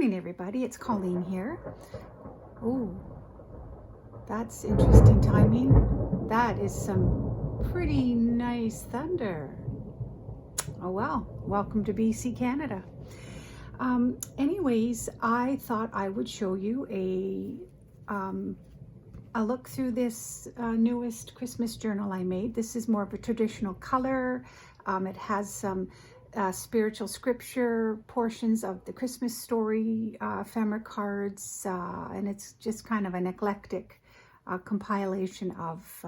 morning, everybody. It's Colleen here. Oh, that's interesting timing. That is some pretty nice thunder. Oh well, welcome to BC, Canada. Anyways, I thought I would show you a look through this newest Christmas journal I made. This is more of a traditional color. It has some spiritual scripture portions of the Christmas story, ephemera cards, and it's just kind of an eclectic compilation of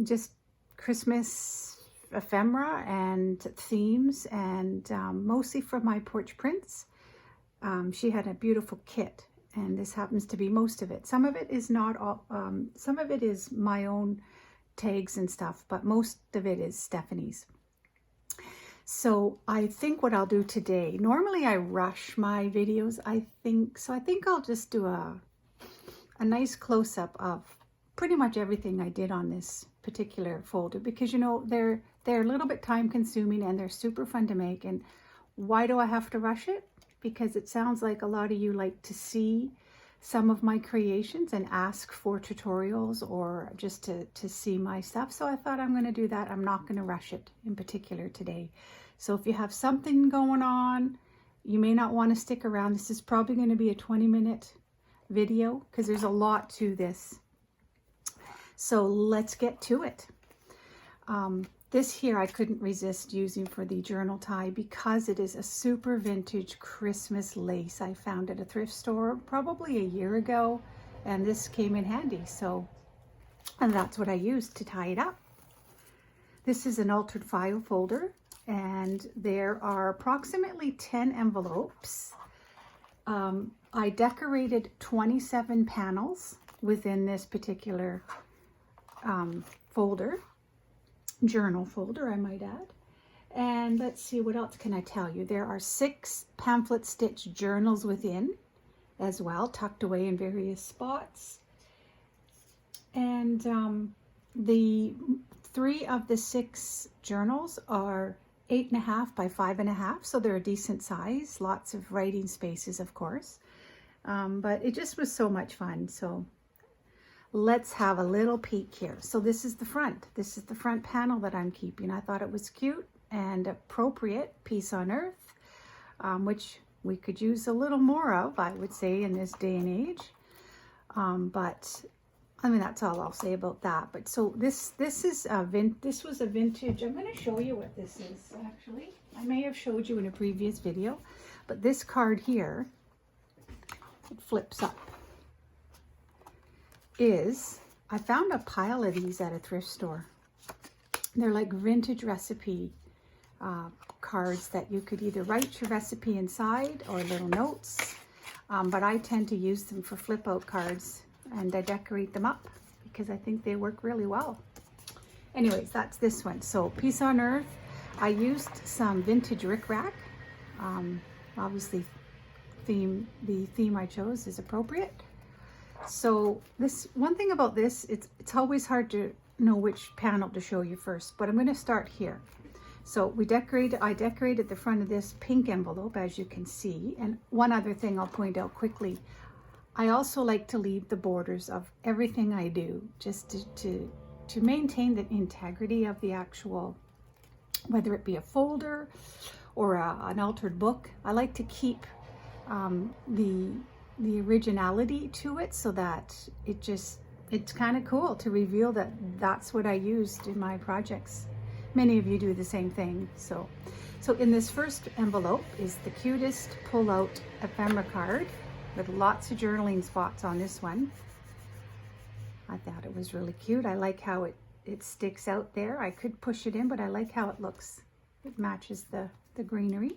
just Christmas ephemera and themes, and mostly from my porch prints. She had a beautiful kit, and this happens to be most of it. Some of it is not all, some of it is my own tags and stuff, but most of it is Stephanie's. So I think what I'll do today, normally I rush my videos, I think I'll just do a nice close-up of pretty much everything I did on this particular folder, because you know they're a little bit time consuming and they're super fun to make. And why do I have to rush it? Because it sounds like a lot of you like to see some of my creations and ask for tutorials or just to see my stuff. So I thought I'm going to do that. I'm not going to rush it in particular today. So if you have something going on, you may not want to stick around. This is probably going to be a 20-minute video because there's a lot to this. So let's get to it. This here I couldn't resist using for the journal tie because it is a super vintage Christmas lace I found at a thrift store probably a year ago, and this came in handy, and that's what I used to tie it up. This is an altered file folder, and there are approximately 10 envelopes. I decorated 27 panels within this particular folder. Journal folder, I might add. And let's see, what else can I tell you? There are 6 pamphlet stitch journals within as well, tucked away in various spots. And the 3 of the 6 journals are 8.5 by 5.5, so they're a decent size. Lots of writing spaces, of course. But it just was so much fun. So let's have a little peek here. So this is the front. This is the front panel that I'm keeping. I thought it was cute and appropriate. Peace on Earth, which we could use a little more of, I would say, in this day and age. But I mean, that's all I'll say about that. But so this was a vintage. I'm going to show you what this is. Actually, I may have showed you in a previous video, but this card here, it flips up. I found a pile of these at a thrift store. They're like vintage recipe cards that you could either write your recipe inside or little notes, but I tend to use them for flip out cards, and I decorate them up because I think they work really well. Anyways, that's this one. So Peace on Earth, I used some vintage rickrack. Obviously the theme I chose is appropriate. So this one thing about this, it's always hard to know which panel to show you first, but I'm going to start here. So I decorated the front of this pink envelope, as you can see. And one other thing I'll point out quickly, I also like to leave the borders of everything I do, just to maintain the integrity of the actual, whether it be a folder or an altered book. I like to keep the originality to it, so that it's kind of cool to reveal that that's what I used in my projects. Many of you do the same thing. So in this first envelope is the cutest pull-out ephemera card with lots of journaling spots on this one. I thought it was really cute. I like how it sticks out there. I could push it in, but I like how it looks. It matches the greenery.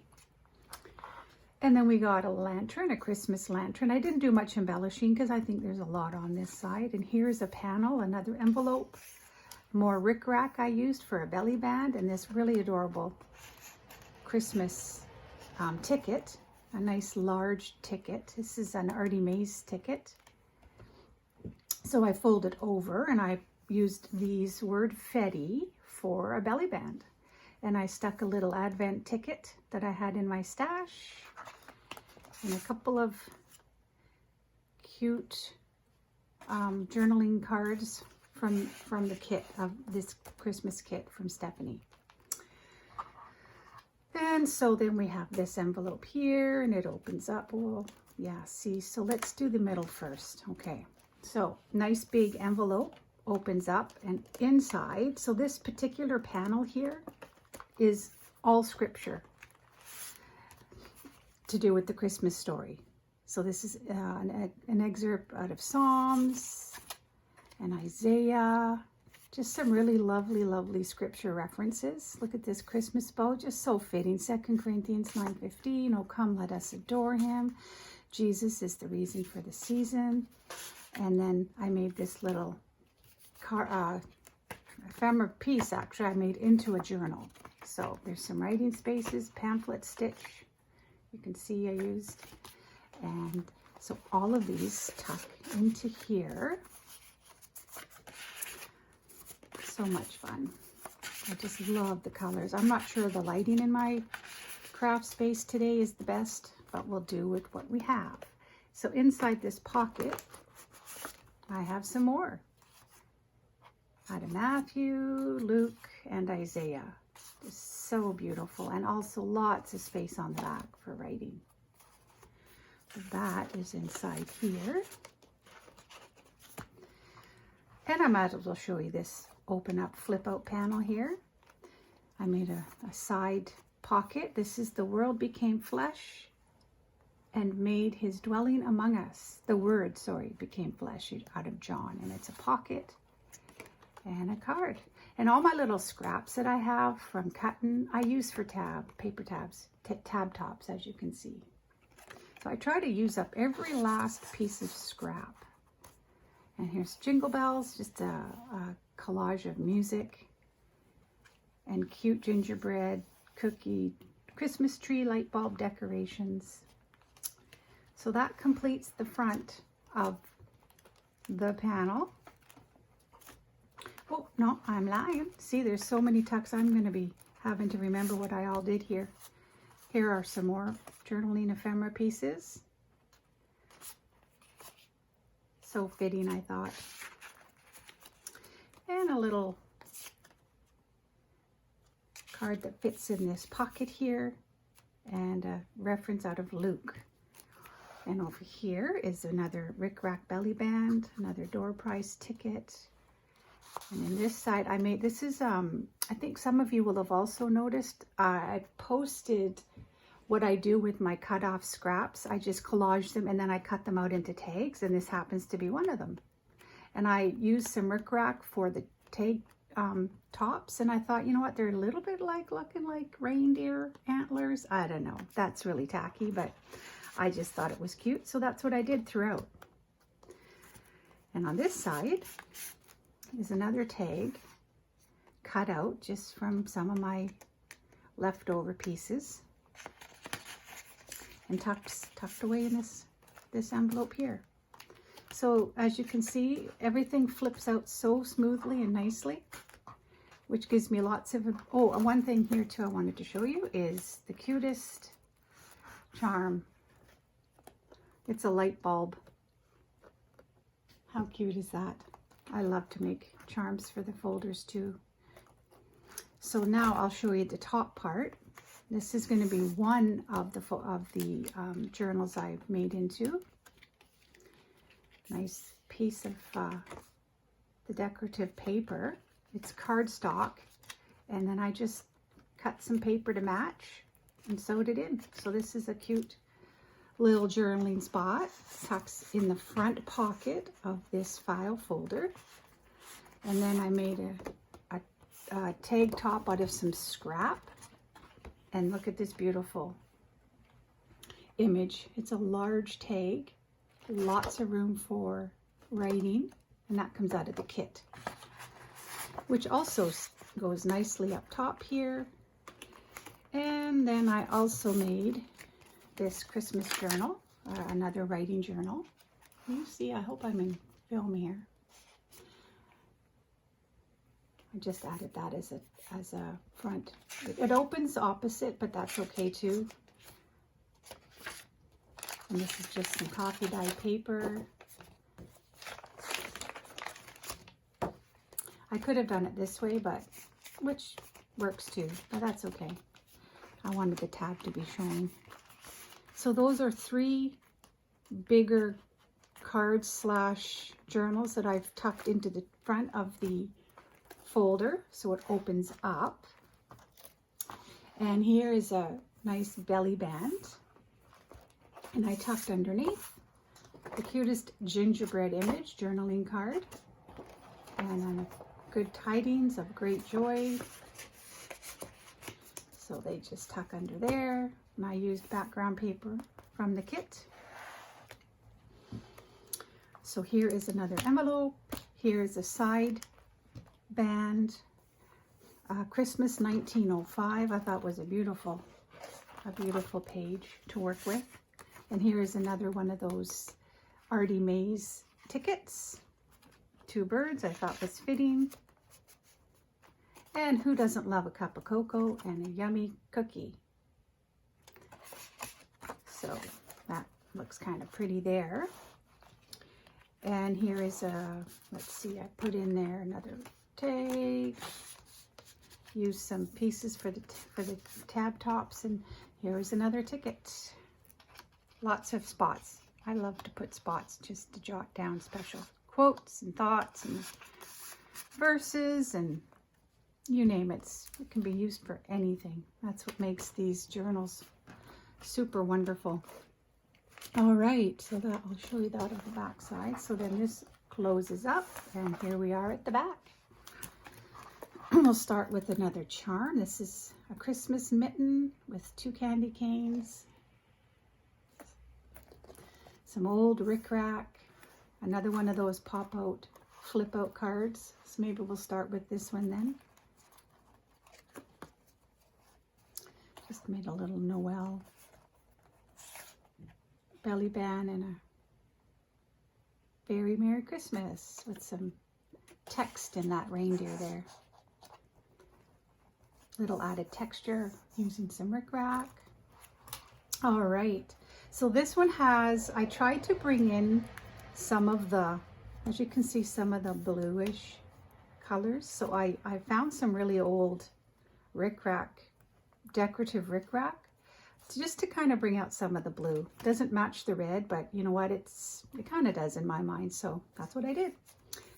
And then we got a lantern, a Christmas lantern. I didn't do much embellishing because I think there's a lot on this side. And here's a panel, another envelope, more rickrack I used for a belly band, and this really adorable Christmas ticket, a nice large ticket. This is an Artie Mays ticket. So I folded over and I used these word Fetty for a belly band. And I stuck a little Advent ticket that I had in my stash. and a couple of cute journaling cards from the kit of this Christmas kit from Stephanie. And so then we have this envelope here, and it opens up. Well, yeah, see, so let's do the middle first. Okay, so nice big envelope opens up, and inside, so this particular panel here is all scripture to do with the Christmas story. So this is an excerpt out of Psalms and Isaiah, just some really lovely, lovely scripture references. Look at this Christmas bow, just so fitting. 2 Corinthians 9:15, oh come, let us adore him. Jesus is the reason for the season. And then I made this little ephemera piece, actually, I made into a journal. So there's some writing spaces, pamphlet stitch. You can see I used. And so all of these tuck into here. So much fun. I just love the colors. I'm not sure the lighting in my craft space today is the best, but we'll do with what we have. So inside this pocket, I have some more. Out of Matthew, Luke, and Isaiah. Just so beautiful, and also lots of space on the back for writing. So that is inside here. And I might as well show you this open up flip out panel here. I made a side pocket. This is the Word became flesh and made his dwelling among us. The Word, sorry, became flesh out of John. And it's a pocket and a card. And all my little scraps that I have from cutting, I use for paper tabs, tab tops, as you can see. So I try to use up every last piece of scrap. And here's Jingle Bells, just a collage of music and cute gingerbread, cookie, Christmas tree, light bulb decorations. So that completes the front of the panel. Oh, no, I'm lying. See, there's so many tucks. I'm going to be having to remember what I all did here. Here are some more journaling ephemera pieces. So fitting, I thought. And a little card that fits in this pocket here, and a reference out of Luke. And over here is another Rick Rack belly band, another door prize ticket. And in this side, I made, this is, I think some of you will have also noticed, I posted what I do with my cut off scraps. I just collage them and then I cut them out into tags, and this happens to be one of them. And I used some Rick Rack for the tag tops, and I thought, you know what, they're a little bit like looking like reindeer antlers. I don't know, that's really tacky, but I just thought it was cute, so that's what I did throughout. And on this side is another tag cut out just from some of my leftover pieces and tucked away in this envelope here. So as you can see, everything flips out so smoothly and nicely, which gives me lots of, oh, and one thing here too I wanted to show you is the cutest charm. It's a light bulb. How cute is that? I love to make charms for the folders too. So now I'll show you the top part. This is going to be one of the journals I've made into. Nice piece of the decorative paper. It's cardstock, and then I just cut some paper to match and sewed it in. So this is a cute little journaling spot. Tucks in the front pocket of this file folder. And then I made a tag top out of some scrap. And look at this beautiful image. It's a large tag, lots of room for writing, and that comes out of the kit, which also goes nicely up top here. And then I also made this Christmas journal, another writing journal. Can you see? I hope I'm in film here. I just added that as a front. It opens opposite, but that's okay too. And this is just some coffee dye paper. I could have done it this way, but which works too, but that's okay. I wanted the tab to be showing. So those are 3 bigger cards slash journals that I've tucked into the front of the folder so it opens up. And here is a nice belly band, and I tucked underneath the cutest gingerbread image journaling card, and good tidings of great joy. So they just tuck under there, and I used background paper from the kit. So here is another envelope. Here is a side band. Christmas 1905, I thought was a beautiful page to work with. And here is another one of those Artie Mays tickets. 2 birds, I thought was fitting. And who doesn't love a cup of cocoa and a yummy cookie? So that looks kind of pretty there. And here is a, let's see, I put in there another tag. Use some pieces for the tab tops, and here is another ticket. Lots of spots. I love to put spots just to jot down special quotes and thoughts and verses, and you name it. It can be used for anything. That's what makes these journals super wonderful. All right, so that I'll show you that on the back side. So then this closes up, and here we are at the back. We'll start with another charm. This is a Christmas mitten with 2 candy canes, some old rickrack, another one of those pop-out, flip-out cards. So maybe we'll start with this one then. Just made a little Noel belly band and a very Merry Christmas with some text in that reindeer there. Little added texture using some rickrack. All right, so this one has, I tried to bring in some of the, as you can see, some of the bluish colors. So I found some really old rickrack, decorative rickrack, just to kind of bring out some of the blue. Doesn't match the red, but you know what, it kind of does in my mind, so that's what I did.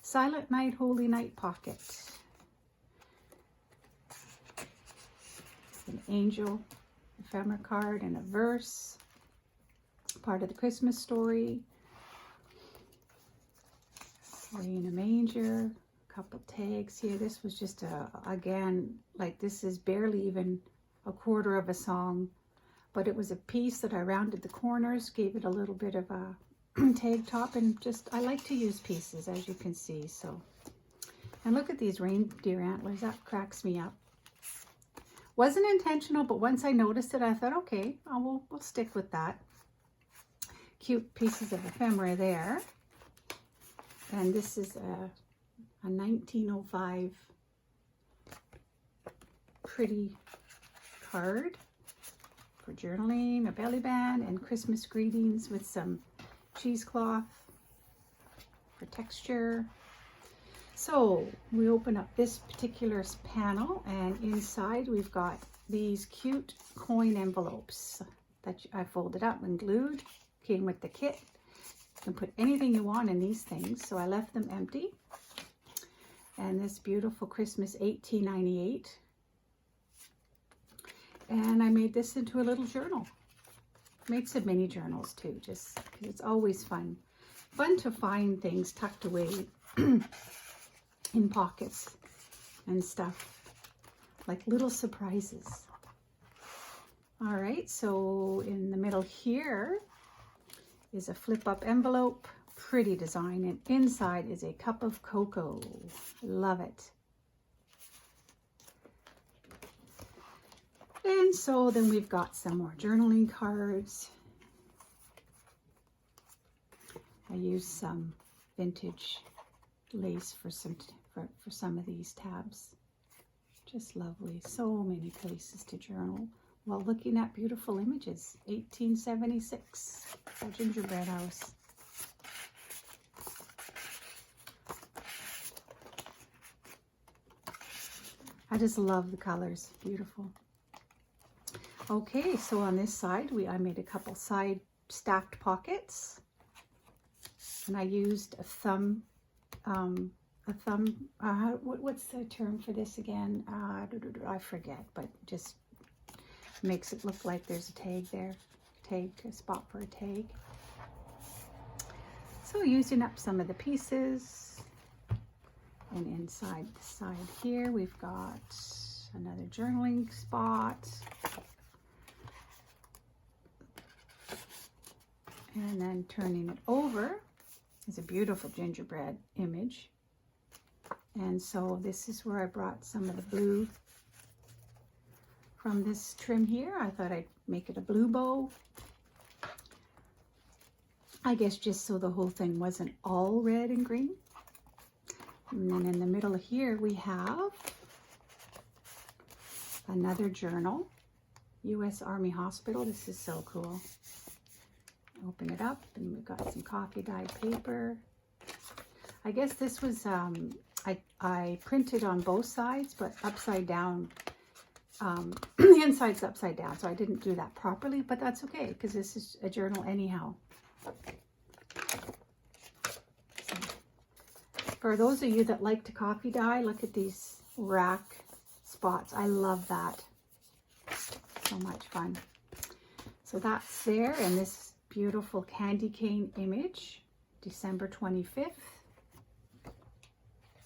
Silent Night, Holy Night pocket. An angel, ephemera card, and a verse, part of the Christmas story. Lay in a manger, a couple tags here. This was just again, like this is barely even a quarter of a song, but it was a piece that I rounded the corners, gave it a little bit of a tag top, and just, I like to use pieces, as you can see. So, and look at these reindeer antlers, that cracks me up. Wasn't intentional, but once I noticed it, I thought, okay, we'll stick with that. Cute pieces of ephemera there. And this is a 1905 pretty card for journaling, a belly band, and Christmas greetings with some cheesecloth for texture. So we open up this particular panel, and inside we've got these cute coin envelopes that I folded up and glued. Came with the kit. You can put anything you want in these things, so I left them empty. And this beautiful Christmas 1898. And I made this into a little journal. Made some mini journals too, just because it's always fun. Fun to find things tucked away in pockets and stuff, like little surprises. All right, so in the middle here is a flip-up envelope, pretty design, and inside is a cup of cocoa. Love it. And so then we've got some more journaling cards. I used some vintage lace for some of these tabs. Just lovely. So many places to journal. while looking at beautiful images. 1876, a gingerbread house. I just love the colors, beautiful. Okay, so on this side, I made a couple side stacked pockets, and I used a thumb, what's the term for this again? I forget, but just makes it look like there's a tag there, a spot for a tag. So using up some of the pieces, and inside the side here, we've got another journaling spot. And then turning it over is a beautiful gingerbread image. And so this is where I brought some of the blue from this trim here. I thought I'd make it a blue bow. I guess just so the whole thing wasn't all red and green. And then in the middle here we have another journal, U.S. Army Hospital. This is so cool. Open it up, and we've got some coffee dyed paper. I guess this was, I printed on both sides, but upside down. The inside's upside down, so I didn't do that properly, but that's okay, because this is a journal anyhow. So, for those of you that like to coffee dye, look at these rack spots. I love that. So much fun. So that's there, and this beautiful candy cane image, December 25th,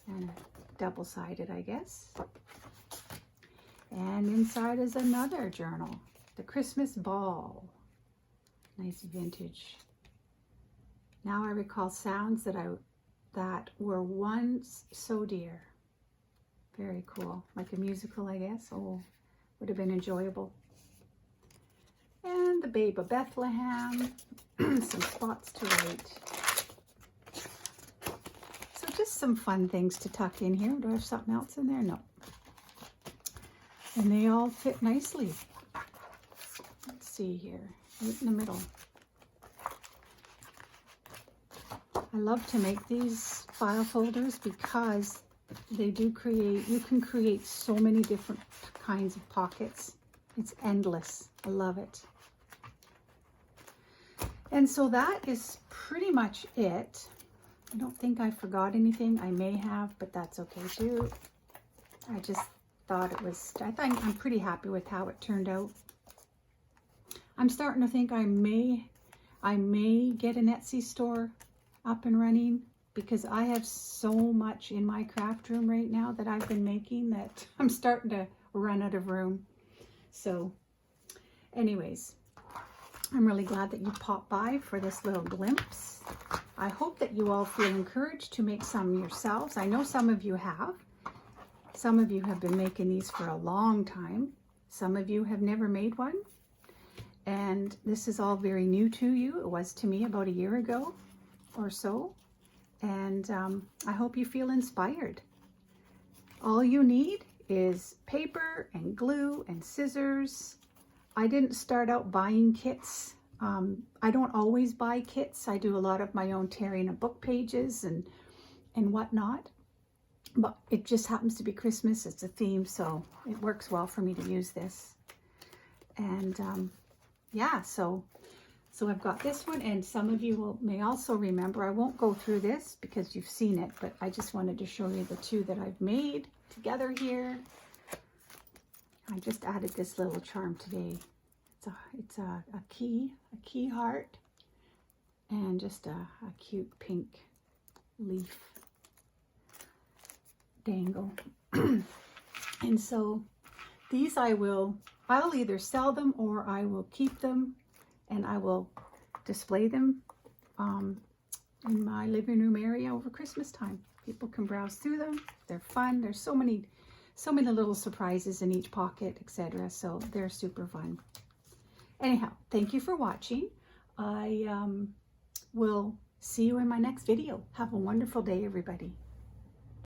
and double-sided, I guess. And inside is another journal, the Christmas Ball. Nice vintage. Now I recall sounds that were once so dear. Very cool, like a musical, I guess. Oh, would have been enjoyable. And the Babe of Bethlehem, some spots to write. So just some fun things to tuck in here. Do I have something else in there? No. And they all fit nicely. Let's see here, right in the middle. I love to make these file folders because they do create, you can create so many different kinds of pockets. It's endless. I love it. And so that is pretty much it. I don't think I forgot anything. I may have, but that's okay too. I just thought it was, I'm pretty happy with how it turned out. I'm starting to think I may get an Etsy store up and running, because I have so much in my craft room right now that I've been making that I'm starting to run out of room. So anyways, I'm really glad that you popped by for this little glimpse. I hope that you all feel encouraged to make some yourselves. I know some of you have. Some of you have been making these for a long time. Some of you have never made one. And this is all very new to you. It was to me about a year ago or so. And I hope you feel inspired. All you need is paper and glue and scissors. I didn't start out buying kits. I don't always buy kits. I do a lot of my own tearing of book pages and whatnot. But it just happens to be Christmas. It's a theme, so it works well for me to use this. And yeah, so I've got this one, and some of you may also remember. I won't go through this because you've seen it, but I just wanted to show you the two that I've made together here. I just added this little charm today. It's a key heart, and just a cute pink leaf dangle. And so these I'll either sell them or I will keep them, and I will display them in my living room area over Christmas time. People can browse through them. They're fun. There's so many little surprises in each pocket, etc. So they're super fun. Anyhow, thank you for watching. I will see you in my next video. Have a wonderful day, everybody.